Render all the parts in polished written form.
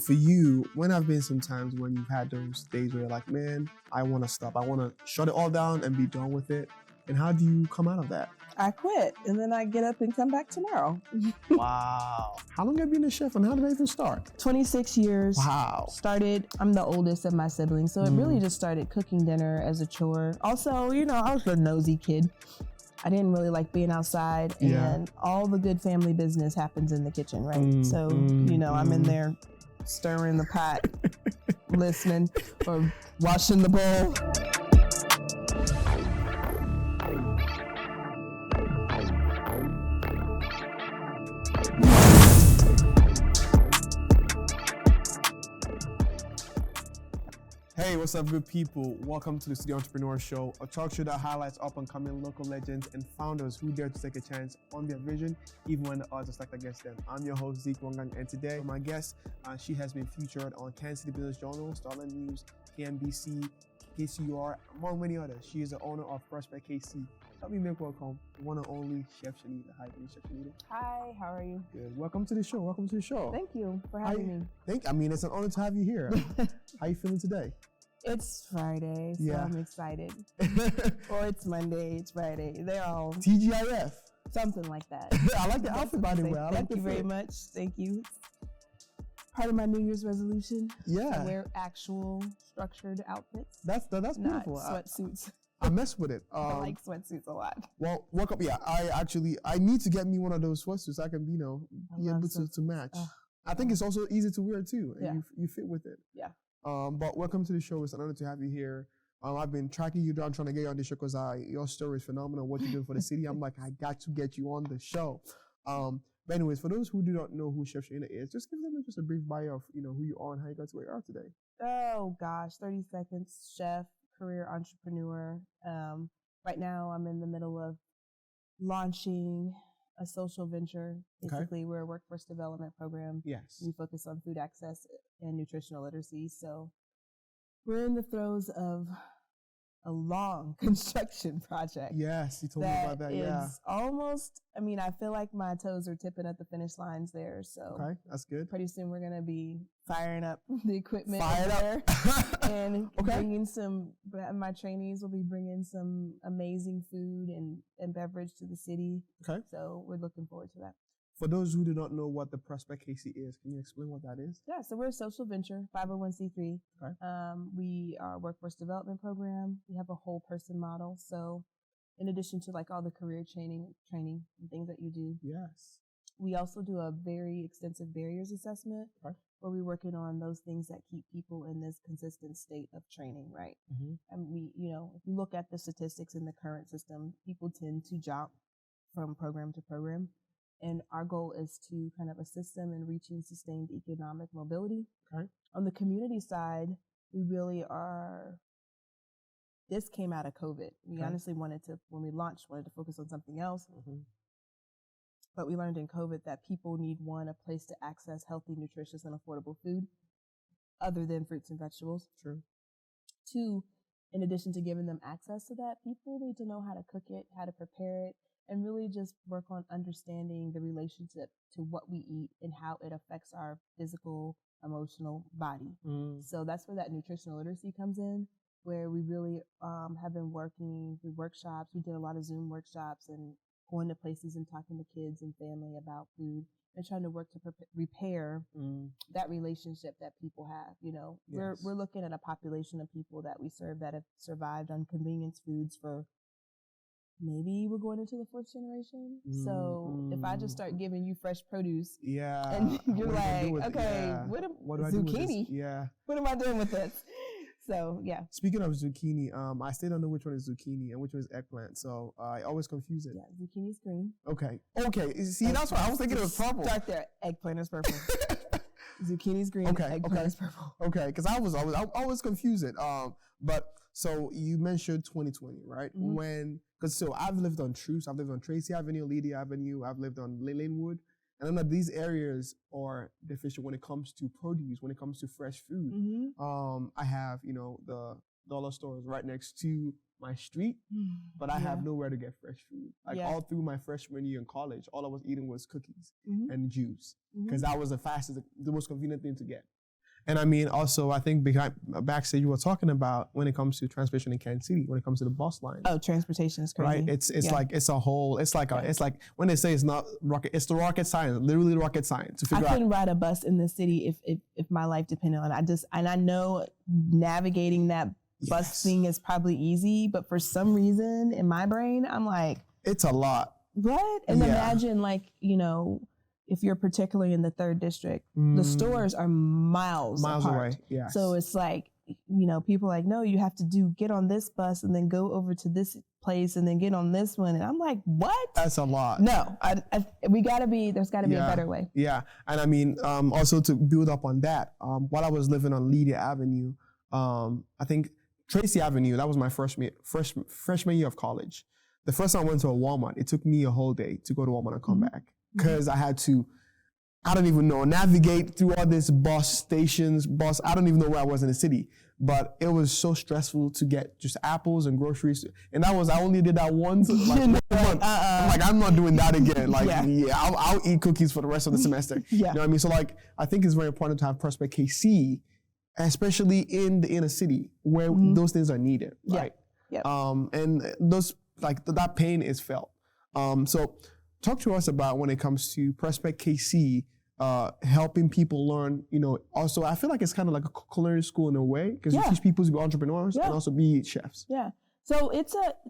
For you, when have been some times when you've had those days where you're like, man, I want to stop. I want to shut it all down and be done with it. And how do you come out of that? I quit, and then I get up and come back tomorrow. Wow. How long have you been a chef, and how did it even start? 26 years. Wow. I'm the oldest of my siblings, so it really just started cooking dinner as a chore. Also, I was a nosy kid. I didn't really like being outside, and all the good family business happens in the kitchen, right? I'm in there stirring the pot, listening, or washing the bowl. Hey, what's up, good people? Welcome to the Entrepreneur Show, a talk show that highlights up-and-coming local legends and founders who dare to take a chance on their vision, even when the odds are stacked against them. I'm your host, Zeke Wangang, and today, my guest, she has been featured on Kansas City Business Journal, Starland News, KMBC, KCUR, among many others. She is the owner of Prospect KC. Help me make welcome the one and only Chef Shanita. Hi, Chef Shanita. Hi, how are you? Good. Welcome to the show. Thank you for having me. It's an honor to have you here. How you feeling today? It's Friday, so I'm excited. Or it's Monday, it's Friday. They're all TGIF. Something like that. I like the outfit, by the way. Thank you very much. Thank you. Part of my New Year's resolution. Yeah. To wear actual structured outfits. That's beautiful. Not sweatsuits. I mess with it. I like sweatsuits a lot. Well, welcome. Yeah, I need to get me one of those sweatsuits. I can, be able to match. I think it's also easy to wear too. And you fit with it. Yeah. But welcome to the show. It's an honor to have you here. I've been tracking you down, trying to get you on the show because your story is phenomenal. What you're doing for the city, I'm like, I got to get you on the show. But anyways, for those who do not know who Chef Shanita is, just give them just a brief bio of who you are and how you got to where you are today. Oh gosh, 30 seconds. Chef, career entrepreneur. Right now, I'm in the middle of launching a social venture. Basically, we're a workforce development program. Yes. We focus on food access and nutritional literacy. So we're in the throes of a long construction project. Yes, you told me about that. Yeah. It's almost, I feel like my toes are tipping at the finish lines there. So okay, that's good. Pretty soon we're going to be firing up the equipment there and bringing my trainees will be bringing some amazing food and beverage to the city. Okay. So we're looking forward to that. For those who do not know what the Prospect KC is, can you explain what that is? Yeah, so we're a social venture, 501c3. Okay. We are a workforce development program. We have a whole person model. So in addition to all the career training and things that you do. Yes. We also do a very extensive barriers assessment where we're working on those things that keep people in this consistent state of training, right? Mm-hmm. And we, if you look at the statistics in the current system, people tend to jump from program to program. And our goal is to kind of assist them in reaching sustained economic mobility. Okay. On the community side, we really are, this came out of COVID. We honestly when we launched, wanted to focus on something else. Mm-hmm. But we learned in COVID that people need, one, a place to access healthy, nutritious, and affordable food other than fruits and vegetables. True. Two, in addition to giving them access to that, people need to know how to cook it, how to prepare it, and really just work on understanding the relationship to what we eat and how it affects our physical, emotional body. Mm. So that's where that nutritional literacy comes in, where we really have been working through workshops. We did a lot of Zoom workshops and going to places and talking to kids and family about food and trying to work to repair that relationship that people have. We're looking at a population of people that we serve that have survived on convenience foods for maybe we're going into the fourth generation. So if I just start giving you fresh produce, and you're like, okay, what do I do with this? Yeah. What am I doing with this? So yeah. Speaking of zucchini, I still don't know which one is zucchini and which one is eggplant. So I always confuse it. Yeah, zucchini's green. Okay. See, that's what I was thinking. It was purple. Start there. Eggplant is purple. Zucchini's green. Eggplant is purple. Okay, because I always confuse it. But so you mentioned 2020, right? Mm-hmm. Because I've lived on Truce, I've lived on Tracy Avenue, Lydia Avenue, I've lived on Linwood. And I know these areas are deficient when it comes to produce, when it comes to fresh food. Mm-hmm. I have, the dollar stores right next to my street, but I have nowhere to get fresh food. All through my freshman year in college, all I was eating was cookies and juice because that was the most convenient thing to get. And I mean, also, I think backstage you were talking about when it comes to transportation in Kansas City, when it comes to the bus line. Oh, transportation is crazy. Right? It's like, it's a whole, it's like when they say it's not rocket, it's the rocket science, literally rocket science to figure out. I couldn't ride a bus in the city if my life depended on it. And I know navigating that bus thing is probably easy, but for some reason in my brain, I'm like, it's a lot. What? And imagine if you're particularly in the 3rd district, the stores are miles apart. Away. Yes. So it's like, people are like, no, you have to get on this bus and then go over to this place and then get on this one. And I'm like, what? That's a lot. No, there's gotta be a better way. Yeah. And I mean, also to build up on that, while I was living on Lydia Avenue, I think Tracy Avenue, that was my freshman year of college. The first time I went to a Walmart, it took me a whole day to go to Walmart and come back. Because I had to, I don't even know, navigate through all this bus stations, I don't even know where I was in the city. But it was so stressful to get just apples and groceries. And I only did that once. I'm like, I'm not doing that again. Like, I'll eat cookies for the rest of the semester. You know what I mean? So like, I think it's very important to have Prospect KC, especially in the inner city where those things are needed, right? And those, like, that pain is felt. So talk to us about when it comes to Prospect KC, helping people learn, also I feel like it's kind of like a culinary school in a way, because you teach people to be entrepreneurs and also be chefs. Yeah. So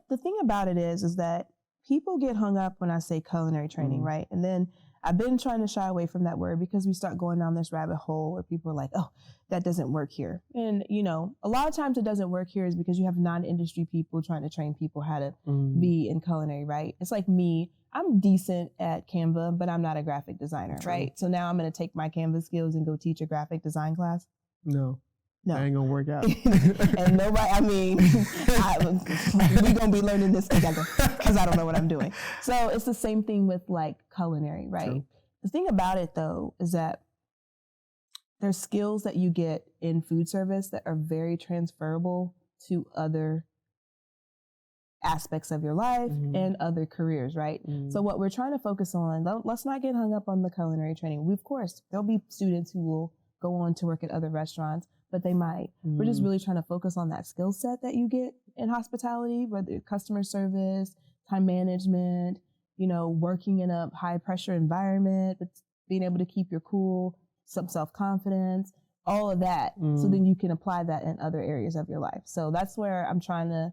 the thing about it is that people get hung up when I say culinary training, right? And then I've been trying to shy away from that word because we start going down this rabbit hole where people are like, oh, that doesn't work here. And, a lot of times it doesn't work here is because you have non-industry people trying to train people how to be in culinary, right? It's like me. I'm decent at Canva, but I'm not a graphic designer, right? So now I'm going to take my Canva skills and go teach a graphic design class? No. That ain't going to work out. And nobody, we're going to be learning this together because I don't know what I'm doing. So it's the same thing with like culinary, right? True. The thing about it though is that there's skills that you get in food service that are very transferable to other aspects of your life and other careers, right? So what we're trying to focus on, let's not get hung up on the culinary training. Of course, there'll be students who will go on to work at other restaurants, but they might. We're just really trying to focus on that skill set that you get in hospitality, whether customer service, time management, working in a high pressure environment, but being able to keep your cool, some self-confidence, all of that. So then you can apply that in other areas of your life. So that's where I'm trying to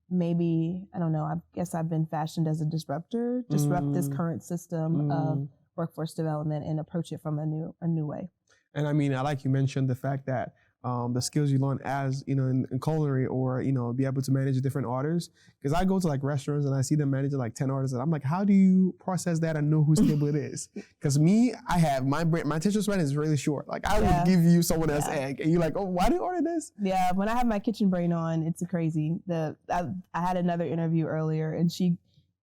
I guess I've been fashioned as a disruptor, disrupt this current system of workforce development and approach it from a new way. And I mean, I like you mentioned the fact that the skills you learn as, in culinary or, be able to manage different orders. Because I go to like restaurants and I see them managing like 10 orders and I'm like, how do you process that and know whose table it is? Because I have my attention span is really short. Like I would give you someone else's egg and you're like, oh, why do you order this? Yeah, when I have my kitchen brain on, it's crazy. I had another interview earlier and she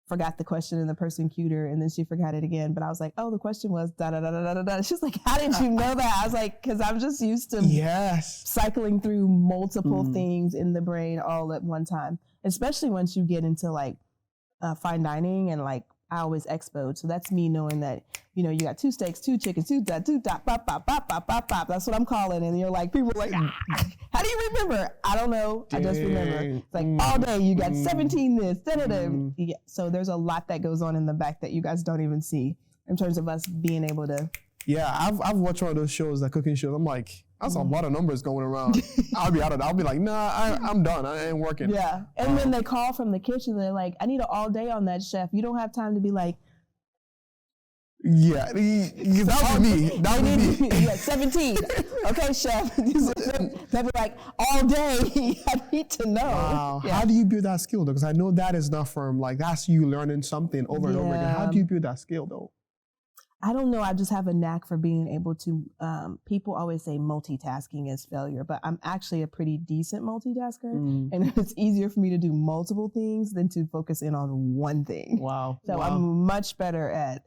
forgot the question and the person cued her and then she forgot it again. But I was like, oh, the question was da da da da da da. She's like, how did you know that? I was like, because I'm just used to cycling through multiple things in the brain all at one time, especially once you get into like fine dining and like I always expoed. So that's me knowing that, you got 2 steaks, 2 chickens, 2 dot, bop, bop, bop, bop, bop, bop. That's what I'm calling. And you're like, people are like, how do you remember? I don't know. I just remember. It's like all day you got 17 this, da-da-da. Yeah. So there's a lot that goes on in the back that you guys don't even see in terms of us being able to. Yeah, I've watched one of those shows, that cooking shows. I'm like, that's a lot of numbers going around. I'll be like, nah, I'm done. I ain't working. Yeah. And when they call from the kitchen, they're like, I need an all day on that, chef. You don't have time to be like, yeah, that would be me. That would be me. Like 17. Okay, chef. They'll be like, all day. I need to know. Wow. Yeah. How do you build that skill though? Because I know that is not from like, that's you learning something over and over again. How do you build that skill though? I don't know. I just have a knack for being able to, people always say multitasking is failure, but I'm actually a pretty decent multitasker. And it's easier for me to do multiple things than to focus in on one thing. Wow. So I'm much better at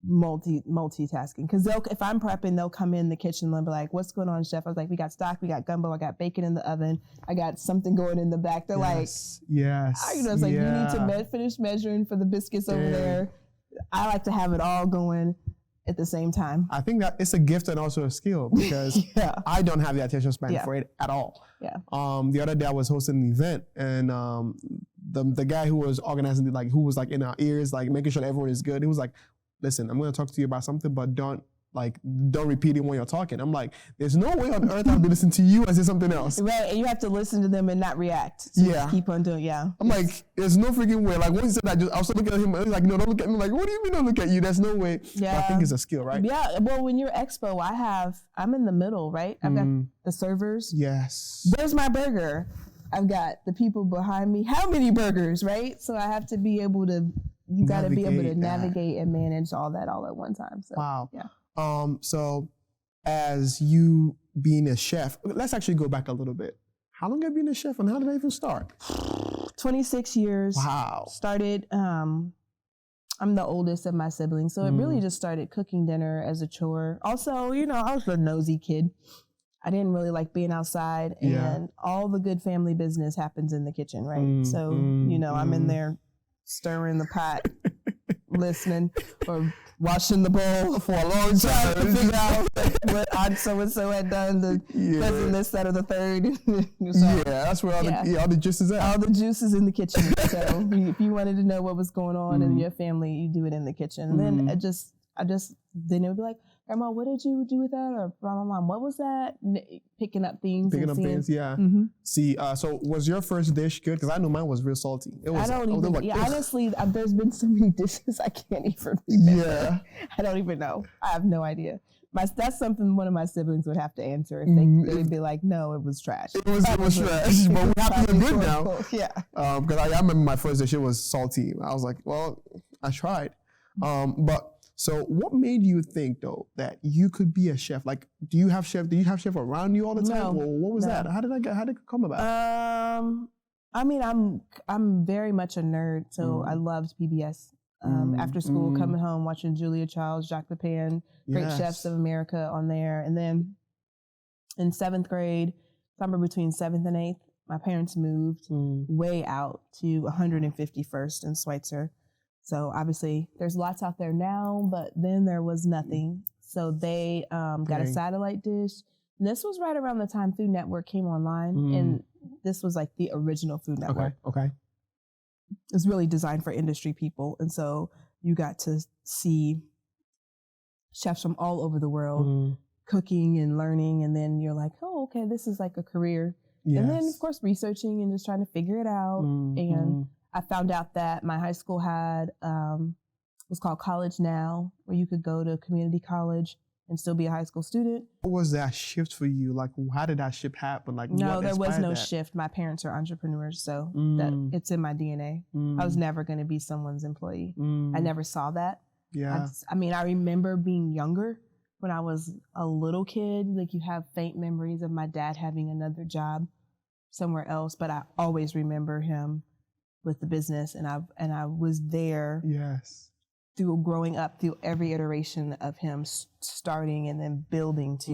multitasking. Because if I'm prepping, they'll come in the kitchen and be like, what's going on, chef? I was like, we got stock, we got gumbo, I got bacon in the oven, I got something going in the back. They're like, it's like, you need to finish measuring for the biscuits over there. I like to have it all going. at the same time. I think that it's a gift and also a skill because I don't have the attention span for it at all. Yeah. The other day I was hosting an event and the guy who was organizing who was like in our ears, like making sure that everyone is good. He was like, listen, I'm going to talk to you about something, but don't repeat it when you're talking. I'm like, there's no way on earth I'll be listening to you and say something else. Right, and you have to listen to them and not react. So keep on doing, I'm like, there's no freaking way. Like, when he said that, I was looking at him, and he's like, no, don't look at me. I'm like, what do you mean don't look at you? There's no way. Yeah. But I think it's a skill, right? Yeah, well, when you're expo, I'm in the middle, right? I've got the servers. Yes. There's my burger. I've got the people behind me. How many burgers, right? So I have to be able to, you got to be able to navigate and manage all that all at one time. So, wow. Yeah. So as you being a chef, let's actually go back a little bit. How long have you been a chef and how did that even start? 26 years. Wow. Started, I'm the oldest of my siblings, so it really just started cooking dinner as a chore. Also, you know, I was a nosy kid. I didn't really like being outside, and all the good family business happens in the kitchen, right? So, you know, I'm in there stirring the pot, listening, or washing the bowl for a long time to figure out what Aunt so-and-so had done, the cousin this, that, or the third. So, that's where all the juice is at. All the juice is in the kitchen. So if you wanted to know what was going on in your family, you do it in the kitchen. And then then it would be like, Grandma, what did you do with that? Or my mom, what was that? Picking up things. See, so was your first dish good? Because I know mine was real salty. It was. Honestly, there's been so many dishes I can't even remember. I don't even know. I have no idea. That's something one of my siblings would have to answer. If they'd be like, no, it was trash. It was trash, but we have to be good now. Yeah. Because I remember my first dish, it was salty. I was like, well, I tried. But so what made you think though that you could be a chef? Like, do you have chef around you all the time? No, or what was that? How did it come about? I mean, I'm very much a nerd, so I loved PBS. After school, coming home, watching Julia Childs, Jacques Pepin, Great Chefs of America on there. And then in 7th grade, somewhere between 7th and 8th, my parents moved way out to 151st in Schweitzer. So obviously there's lots out there now, but then there was nothing. So they got a satellite dish. And this was right around the time Food Network came online. And this was like the original Food Network. Okay. It's really designed for industry people. And so you got to see chefs from all over the world cooking and learning. And then you're like, oh, okay, this is like a career. Yes. And then, of course, researching and just trying to figure it out. And I found out that my high school had was called College Now, where you could go to community college and still be a high school student. What was that shift for you? Like, how did that shift happen? Like, no, there was no shift. My parents are entrepreneurs, so that it's in my DNA. I was never going to be someone's employee. I never saw that. Yeah. I mean, I remember being younger when I was a little kid. Like, you have faint memories of my dad having another job somewhere else, but I always remember him with the business, and I was there. Yes. Through growing up, through every iteration of him starting and then building to,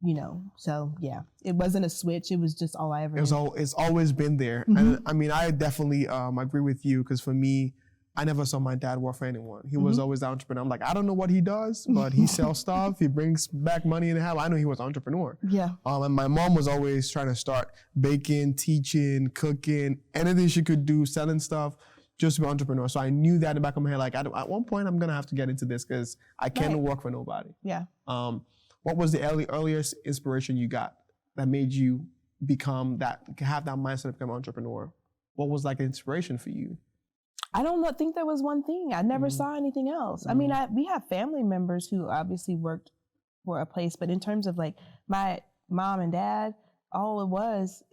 you know. So yeah, it wasn't a switch. It was just all I ever knew. It's always been there. And I mean, I definitely agree with you because for me, I never saw my dad work for anyone. He was always the entrepreneur. I'm like, I don't know what he does, but he sells stuff. He brings back money in the house. I know he was an entrepreneur. Yeah. And my mom was always trying to start baking, teaching, cooking, anything she could do, selling stuff, just to be an entrepreneur. So I knew that in the back of my head, like at one point I'm gonna have to get into this because I can't work for nobody. Yeah. What was the earliest inspiration you got that made you have that mindset of become an entrepreneur? What was like inspiration for you? I don't think there was one thing. I never saw anything else. I mean, we have family members who obviously worked for a place, but in terms of like my mom and dad, all it was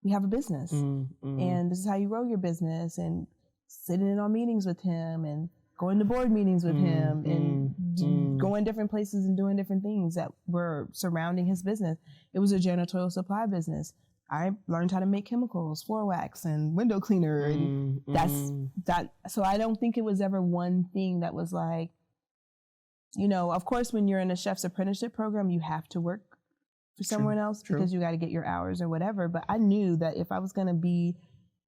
we have a business and this is how you grow your business, and sitting in on meetings with him and going to board meetings with him and going different places and doing different things that were surrounding his business. It was a janitorial supply business. I learned how to make chemicals, floor wax and window cleaner, and that. So I don't think it was ever one thing that was like, you know, of course, when you're in a chef's apprenticeship program, you have to work for someone else because you got to get your hours or whatever. But I knew that if I was going to be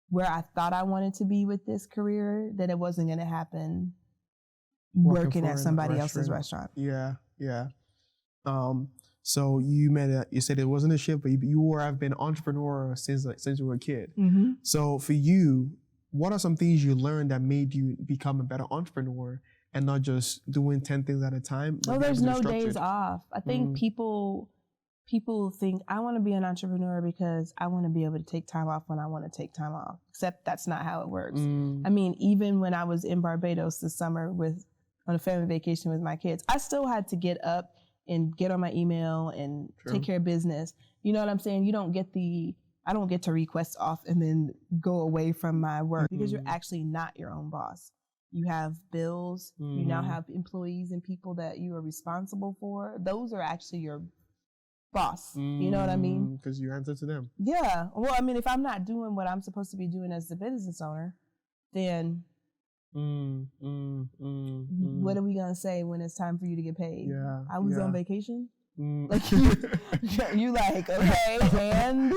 where I thought I wanted to be with this career, that it wasn't going to happen working at somebody else's restaurant. Yeah, yeah. So you said it wasn't a shift, but you have been an entrepreneur since you were a kid. Mm-hmm. So for you, what are some things you learned that made you become a better entrepreneur and not just doing 10 things at a time? No, there's no days off. I think people think I want to be an entrepreneur because I want to be able to take time off when I want to take time off, except that's not how it works. I mean, even when I was in Barbados this summer on a family vacation with my kids, I still had to get up and get on my email and take care of business. You know what I'm saying? I don't get to request off and then go away from my work because you're actually not your own boss. You have bills. You now have employees and people that you are responsible for. Those are actually your boss. You know what I mean? Because you answer to them. Yeah. Well, I mean, if I'm not doing what I'm supposed to be doing as the business owner, then what are we going to say when it's time for you to get paid? Yeah. I was on vacation. Like you like, okay, and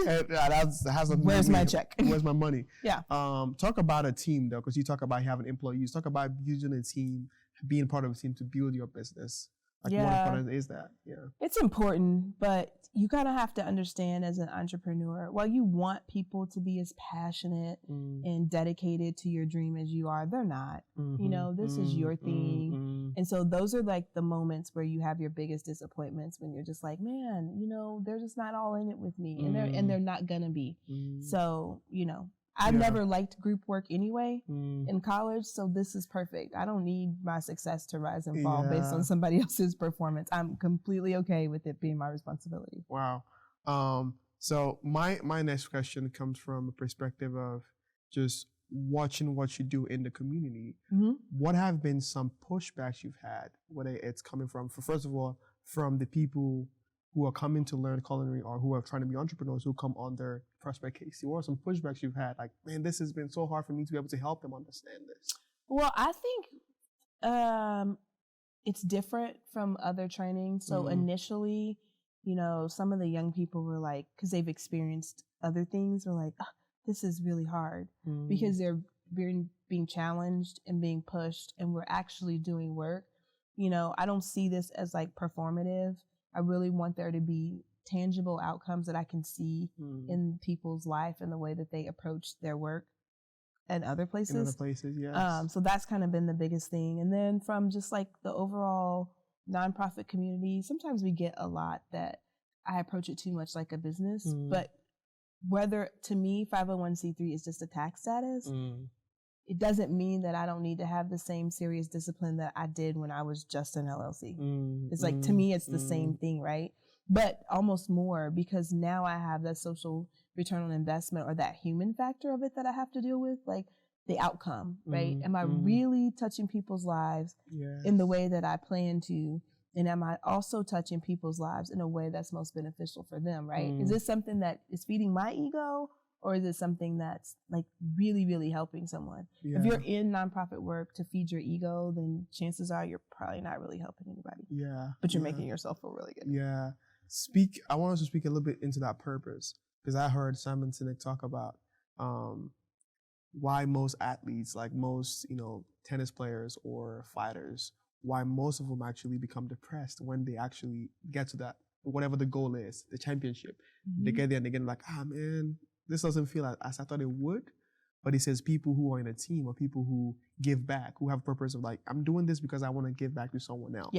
where's my check? Where's my money? Yeah. Talk about a team though, because you talk about having employees. Talk about using a team, being part of a team to build your business. Like what important is that? Yeah. It's important, but you kind of have to understand as an entrepreneur, while you want people to be as passionate and dedicated to your dream as you are, they're not. You know, this is your thing. And so those are like the moments where you have your biggest disappointments when you're just like, man, you know, they're just not all in it with me and they're not gonna be. So, you know, I never liked group work anyway in college, so this is perfect. I don't need my success to rise and fall based on somebody else's performance. I'm completely okay with it being my responsibility. Wow. So my next question comes from a perspective of just watching what you do in the community. What have been some pushbacks you've had, whether it's coming from, first of all, from the people who are coming to learn culinary or who are trying to be entrepreneurs who come on their Prospect KC? What are some pushbacks you've had? Like, man, this has been so hard for me to be able to help them understand this. Well, I think it's different from other trainings. So initially, you know, some of the young people were like, because they've experienced other things, were like, oh, this is really hard because they're being challenged and being pushed and we're actually doing work. You know, I don't see this as like performative. I really want there to be tangible outcomes that I can see in people's life and the way that they approach their work at other places. In other places, yes. So that's kind of been the biggest thing. And then from just like the overall nonprofit community, sometimes we get a lot that I approach it too much like a business. But whether, to me, 501c3 is just a tax status, it doesn't mean that I don't need to have the same serious discipline that I did when I was just an LLC. It's like, to me, it's the same thing, right? But almost more, because now I have that social return on investment or that human factor of it that I have to deal with, like the outcome, right? Am I really touching people's lives in the way that I plan to? And am I also touching people's lives in a way that's most beneficial for them, right? Is this something that is feeding my ego? Or is it something that's like really, really helping someone? If you're in nonprofit work to feed your ego, then chances are you're probably not really helping anybody. But you're making yourself feel really good. I want us to speak a little bit into that purpose, because I heard Simon Sinek talk about why most athletes, like most, you know, tennis players or fighters, why most of them actually become depressed when they actually get to that, whatever the goal is, the championship. They get there and they get like, man, this doesn't feel as I thought it would. But he says people who are in a team or people who give back, who have a purpose of like, I'm doing this because I want to give back to someone else,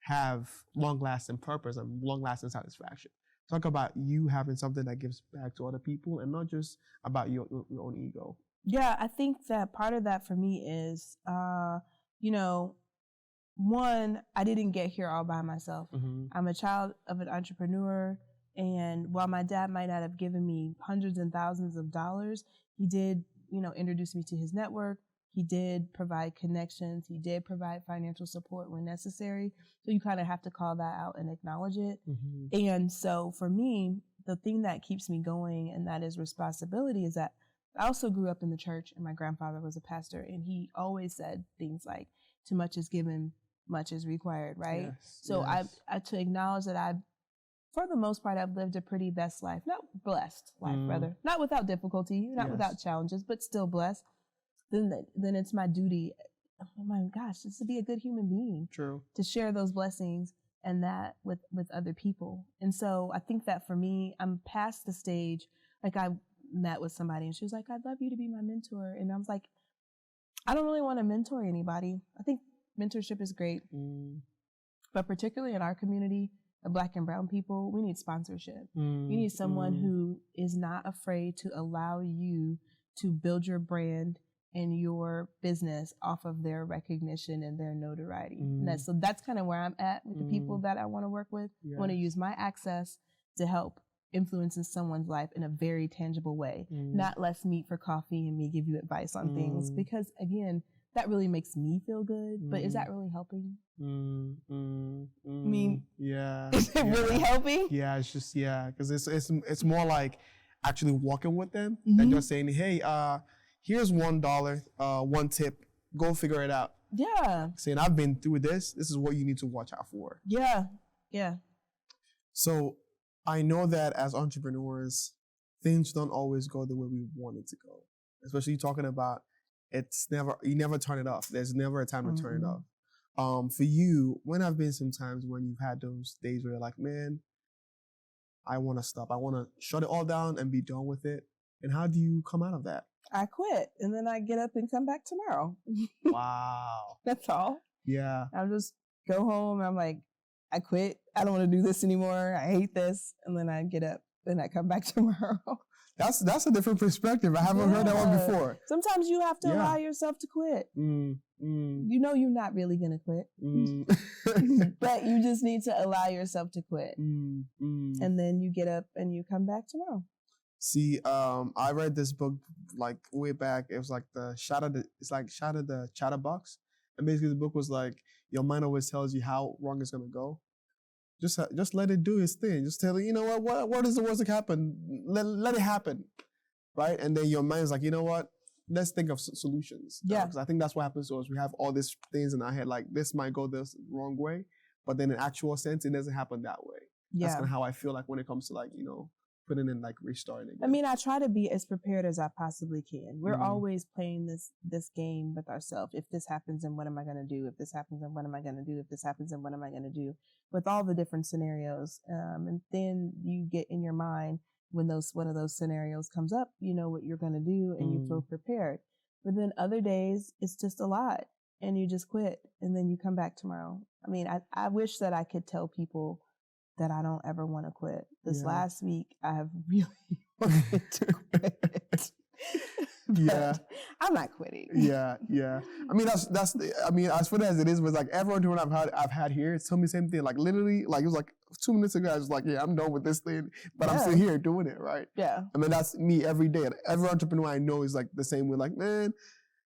have long-lasting purpose and long-lasting satisfaction. Talk about you having something that gives back to other people and not just about your own ego. Yeah, I think that part of that for me is, you know, one, I didn't get here all by myself. I'm a child of an entrepreneur. And while my dad might not have given me hundreds and thousands of dollars, he did, you know, introduce me to his network. He did provide connections. He did provide financial support when necessary. So you kind of have to call that out and acknowledge it. And so for me, the thing that keeps me going, and that is responsibility, is that I also grew up in the church and my grandfather was a pastor, and he always said things like, too much is given, much is required, right? So I to acknowledge that for the most part, I've lived a pretty blessed life. Not blessed life, rather. Not without difficulty, not without challenges, but still blessed. Then it's my duty oh my gosh, just to be a good human being. True. To share those blessings and that with other people. And so I think that for me, I'm past the stage. Like I met with somebody and she was like, I'd love you to be my mentor. And I was like, I don't really want to mentor anybody. I think mentorship is great. But particularly in our community of Black and brown people, we need sponsorship. You need someone who is not afraid to allow you to build your brand and your business off of their recognition and their notoriety. And so that's kind of where I'm at with the people that I want to work with. I want to use my access to help influence in someone's life in a very tangible way, not let's meet for coffee and me give you advice on things, because again, that really makes me feel good, but is that really helping? I mean, is it really helping? Yeah, it's just, because it's more like actually walking with them than just saying, hey, here's $1, one tip, go figure it out. Yeah. Saying, I've been through this is what you need to watch out for. Yeah. So I know that as entrepreneurs, things don't always go the way we want it to go. Especially talking about you never turn it off. There's never a time to turn it off. For you, when have been some times when you've had those days where you're like, man, I want to stop. I want to shut it all down and be done with it. And how do you come out of that? I quit and then I get up and come back tomorrow. Wow. That's all. Yeah. I'll just go home and I'm like, I quit. I don't want to do this anymore. I hate this. And then I get up and I come back tomorrow. That's a different perspective. I haven't heard that one before. Sometimes you have to allow yourself to quit. You know you're not really going to quit. But you just need to allow yourself to quit. And then you get up and you come back tomorrow. See, I read this book like way back. It was like Shatter the Chatterbox. And basically the book was like, your mind always tells you how wrong it's gonna go. Just let it do its thing. Just tell it, you know what is the worst that can happen? Let it happen, right? And then your mind's like, you know what? Let's think of solutions. Yeah. Because I think that's what happens to us. We have all these things in our head, like this might go this wrong way, but then in actual sense, it doesn't happen that way. Yeah. That's kind of how I feel like when it comes to like, putting in like restarting again. I mean, I try to be as prepared as I possibly can. We're always playing this game with ourselves. If this happens, then what am I going to do? If this happens, then what am I going to do? If this happens, then what am I going to do? With all the different scenarios. And then you get in your mind when one of those scenarios comes up, you know what you're going to do and you feel prepared. But then other days, it's just a lot and you just quit and then you come back tomorrow. I mean, I wish that I could tell people that I don't ever want to quit. This last week, I have really wanted to quit. I'm not quitting. Yeah. I mean, as funny as it is, was like everyone who I've had here told me the same thing. Like literally, like it was like 2 minutes ago, I was like, yeah, I'm done with this thing, but I'm still here doing it, right? Yeah. I mean, that's me every day. Every entrepreneur I know is like the same way. Like, man,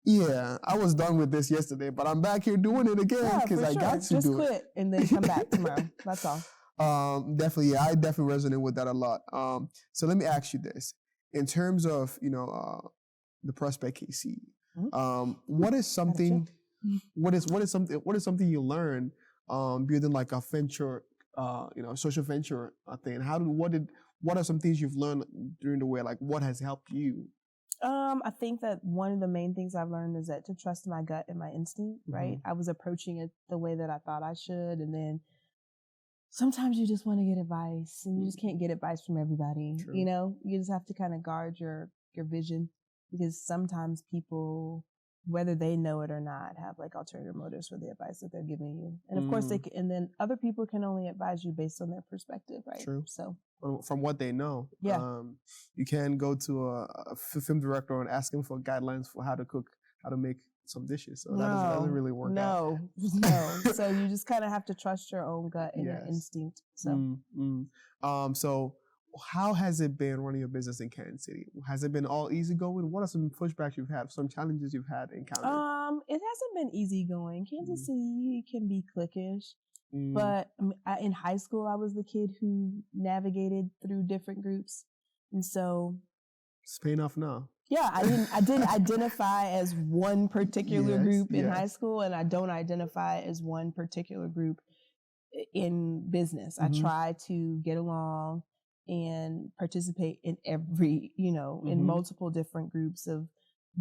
yeah, I was done with this yesterday, but I'm back here doing it again because I got to just do it. Just quit and then come back tomorrow. That's all. Definitely, I definitely resonate with that a lot. So let me ask you this: in terms of the prospect KC, what is something you learned building like a venture, social venture thing? What are some things you've learned during the way? Like, what has helped you? I think that one of the main things I've learned is that to trust my gut and my instinct. Right, I was approaching it the way that I thought I should, and then sometimes you just want to get advice and you just can't get advice from everybody. True. You just have to kind of guard your vision, because sometimes people, whether they know it or not, have like ulterior motives for the advice that they're giving you. And of course and then other people can only advise you based on their perspective, right? True. So from what they know. Yeah. You can go to a film director and ask him for guidelines for how to cook, how to make some dishes. So that doesn't really work out. No. So you just kind of have to trust your own gut and your instinct. So. So how has it been running your business in Kansas City? Has it been all easy going? What are some pushbacks you've had, some challenges you've had encountered? It hasn't been easy going. Kansas City can be cliquish. But in high school, I was the kid who navigated through different groups. And so it's paying off now. Yeah, I didn't identify as one particular group in high school, and I don't identify as one particular group in business. I try to get along and participate in every, in multiple different groups of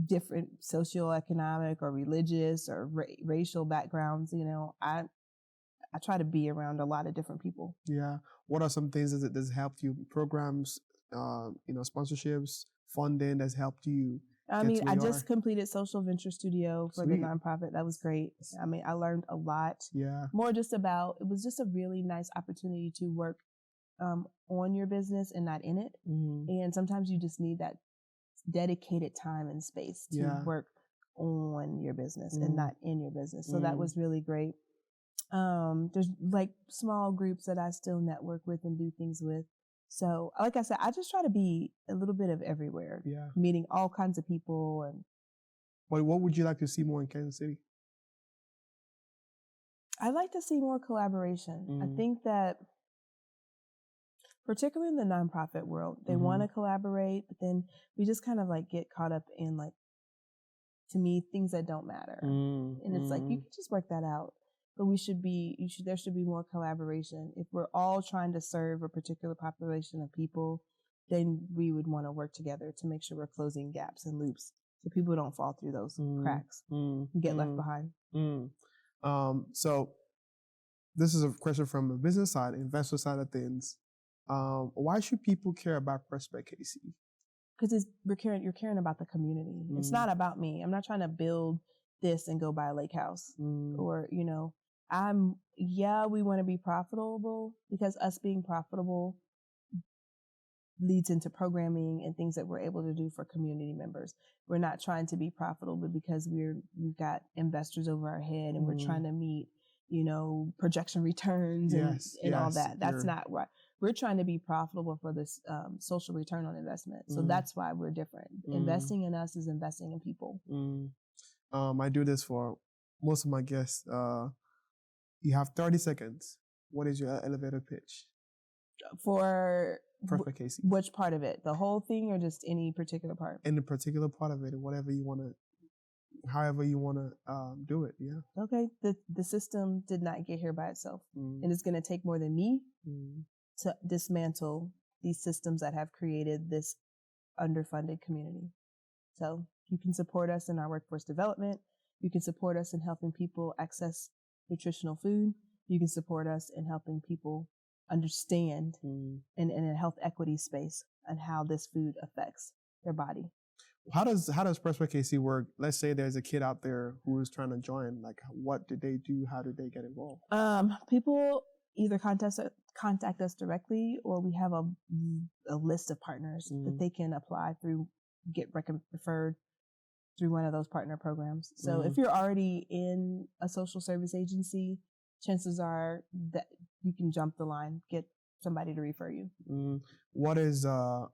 different socioeconomic or religious or racial backgrounds. I try to be around a lot of different people. Yeah. What are some things that's helped you? Programs, sponsorships, funding that's helped you? I just completed Social Venture Studio for the nonprofit. That was great. I learned a lot. Yeah. More just about, it was just a really nice opportunity to work on your business and not in it. And sometimes you just need that dedicated time and space to work on your business and not in your business. So that was really great. There's like small groups that I still network with and do things with. So like I said, I just try to be a little bit of everywhere, meeting all kinds of people. And what would you like to see more in Kansas City? I'd like to see more collaboration. I think that particularly in the nonprofit world, they want to collaborate, but then we just kind of like get caught up in like, to me, things that don't matter. And it's like, you can just work that out. But there should be more collaboration. If we're all trying to serve a particular population of people, then we would want to work together to make sure we're closing gaps and loops so people don't fall through those cracks and get left behind. So this is a question from the business side, investor side of things. Why should people care about Prospect KC? Because you're caring about the community. It's not about me. I'm not trying to build this and go buy a lake house or, we want to be profitable because us being profitable leads into programming and things that we're able to do for community members. We're not trying to be profitable because we've got investors over our head and we're trying to meet, projection returns and all that. That's not right. We're trying to be profitable for this social return on investment. So that's why we're different. Investing in us is investing in people. I do this for most of my guests. You have 30 seconds. What is your elevator pitch? For Perfect KC. Which part of it? The whole thing or just any particular part? Any particular part of it, whatever you want to, however you want to do it. Yeah. Okay. The system did not get here by itself. And it's going to take more than me to dismantle these systems that have created this underfunded community. So you can support us in our workforce development. You can support us in helping people access nutritional food. You can support us in helping people understand in a health equity space and how this food affects their body. How does Prospect KC work? Let's say there's a kid out there who is trying to join. Like, what did they do? How did they get involved? People either contact us directly, or we have a list of partners that they can apply through, get referred through one of those partner programs. So if you're already in a social service agency, chances are that you can jump the line, get somebody to refer you. What is a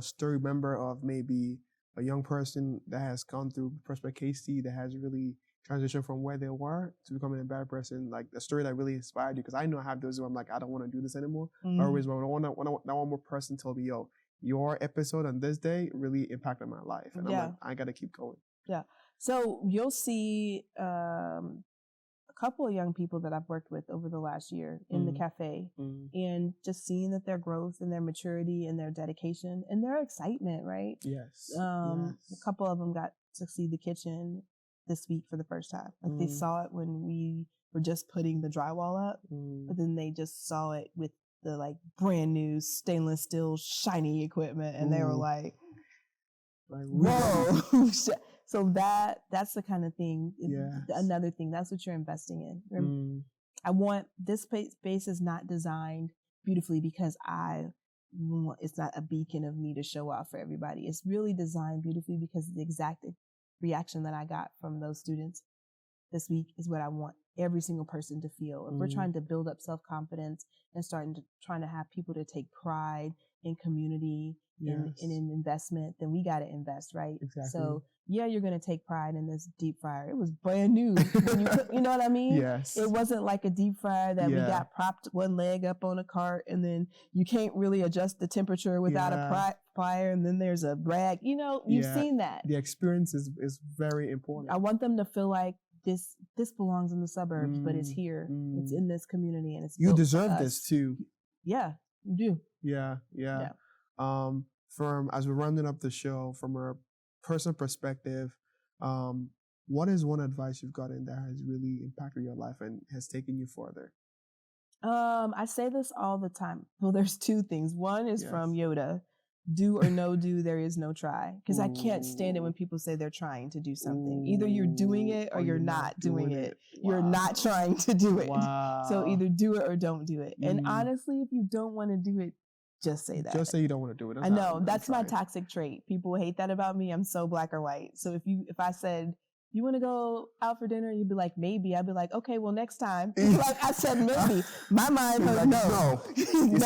story member of maybe a young person that has gone through Prospect KC that has really transitioned from where they were to becoming a better person? Like a story that really inspired you? Because I know I have those where I'm like, I don't want to do this anymore. I always want one more person told me, yo, your episode on this day really impacted my life. And I'm like, I got to keep going. Yeah. So you'll see a couple of young people that I've worked with over the last year in the cafe and just seeing that their growth and their maturity and their dedication and their excitement, right? Yes. A couple of them got to see the kitchen this week for the first time. Like they saw it when we were just putting the drywall up, but then they just saw it with the like brand new stainless steel shiny equipment and they were like whoa. So that's the kind of thing. Another thing, that's what you're investing in. I want this space is not designed beautifully because it's not a beacon of me to show off for everybody. It's really designed beautifully because the exact reaction that I got from those students this week is what I want every single person to feel. If we're trying to build up self-confidence and trying to have people to take pride in community and in investment, then we got to invest, right? Exactly. So you're going to take pride in this deep fryer. It was brand new. When you know what I mean? Yes. It wasn't like a deep fryer that we got propped one leg up on a cart and then you can't really adjust the temperature without a fryer and then there's a rag. You've seen that. The experience is very important. I want them to feel like this belongs in the suburbs, but it's here. It's in this community and it's you deserve this too. Yeah, you do. Yeah. As we're rounding up the show, from a personal perspective, what is one advice you've gotten that has really impacted your life and has taken you further? I say this all the time. Well, there's two things. One is from Yoda. Do or no do, there is no try. Because I can't stand it when people say they're trying to do something. Either you're doing it or you're not doing it. Wow. You're not trying to do it. Wow. So either do it or don't do it. And honestly, if you don't want to do it, just say that. Just say you don't want to do it. I know. That's my toxic trait. People hate that about me. I'm so black or white. So if I said, you want to go out for dinner? You'd be like, maybe. I'd be like, okay, well, next time. Like I said, maybe. My mind heard no. No,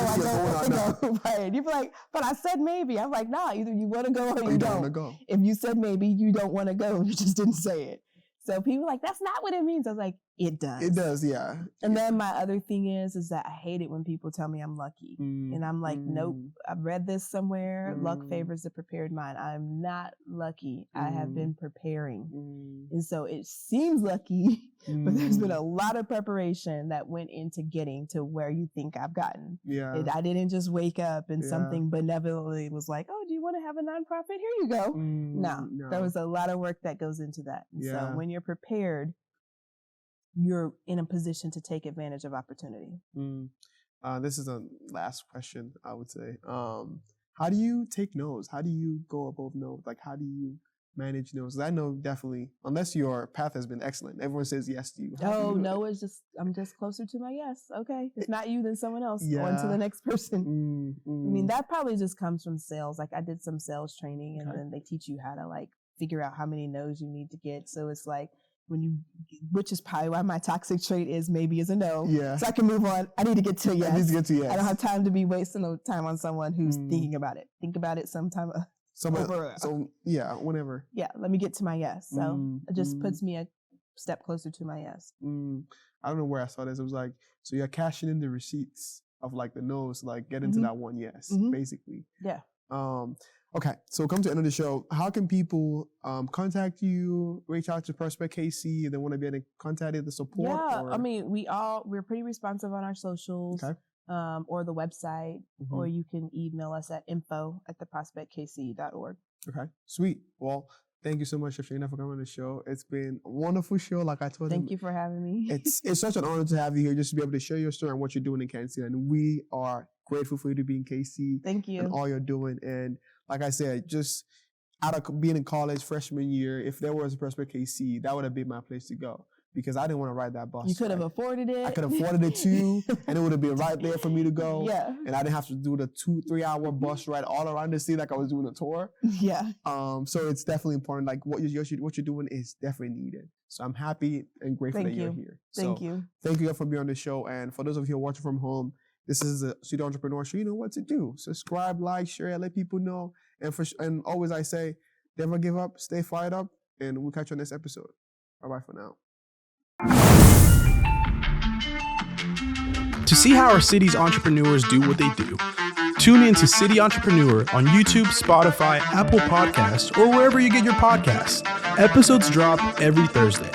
I don't want to go. Right. You'd be like, but I said maybe. I'm like, nah, either you want to go or you don't. Go. If you said maybe, you don't want to go. You just didn't say it. So people are like, that's not what it means. I was like, it does. It does, yeah. And then my other thing is that I hate it when people tell me I'm lucky. And I'm like, nope, I've read this somewhere. Luck favors the prepared mind. I'm not lucky. I have been preparing. And so it seems lucky, but there's been a lot of preparation that went into getting to where you think I've gotten. Yeah. I didn't just wake up and something benevolently was like, oh, do you want to have a nonprofit? Here you go. No, there was a lot of work that goes into that. And so when you're prepared, you're in a position to take advantage of opportunity. This is a last question, I would say. How do you take no's? How do you go above no's? Like, how do you manage no's? 'Cause I know definitely, unless your path has been excellent, everyone says yes to you. No, I'm just closer to my yes. Okay. If not you, then someone else. On to the next person. I mean, that probably just comes from sales. Like I did some sales training and then they teach you how to like figure out how many no's you need to get. So it's like, which is probably why my toxic trait is maybe is a no. Yeah. So I can move on. I need to get to a yes. I don't have time to be wasting no time on someone who's thinking about it. Think about it sometime. Whenever. Yeah, let me get to my yes. So it just puts me a step closer to my yes. I don't know where I saw this. It was like, so you're cashing in the receipts of like the no's, like get into that one yes, basically. Yeah. Okay, so come to the end of the show. How can people contact you, reach out to Prospect KC, and they want to be able to contact the support? Yeah, I mean, we're pretty responsive on our socials, or the website, or you can email us at info@theprospectkc.org. Okay, sweet. Well, thank you so much, Shanita, for coming on the show. It's been a wonderful show, like I told you. Thank you for having me. It's such an honor to have you here, just to be able to share your story and what you're doing in KC, and we are grateful for you to be in KC. Thank you. And all you're doing. And like I said, just out of being in college freshman year, if there was a Prospect KC, that would have been my place to go because I didn't want to ride that bus. You could have afforded it. I could have afforded it too, and it would have been right there for me to go. Yeah. And I didn't have to do the 2-3 hour bus ride all around the city like I was doing a tour. Yeah. So it's definitely important. Like what you're doing is definitely needed. So I'm happy and grateful that you're here. Thank you. Thank you for being on the show. And for those of you who are watching from home, this is a Studio Entrepreneur Show. You know what to do. Subscribe, like, share, let people know. And always I say, never give up, stay fired up, and we'll catch you on this episode. Bye-bye for now. To see how our city's entrepreneurs do what they do, tune in to City Entrepreneur on YouTube, Spotify, Apple Podcasts, or wherever you get your podcasts. Episodes drop every Thursday.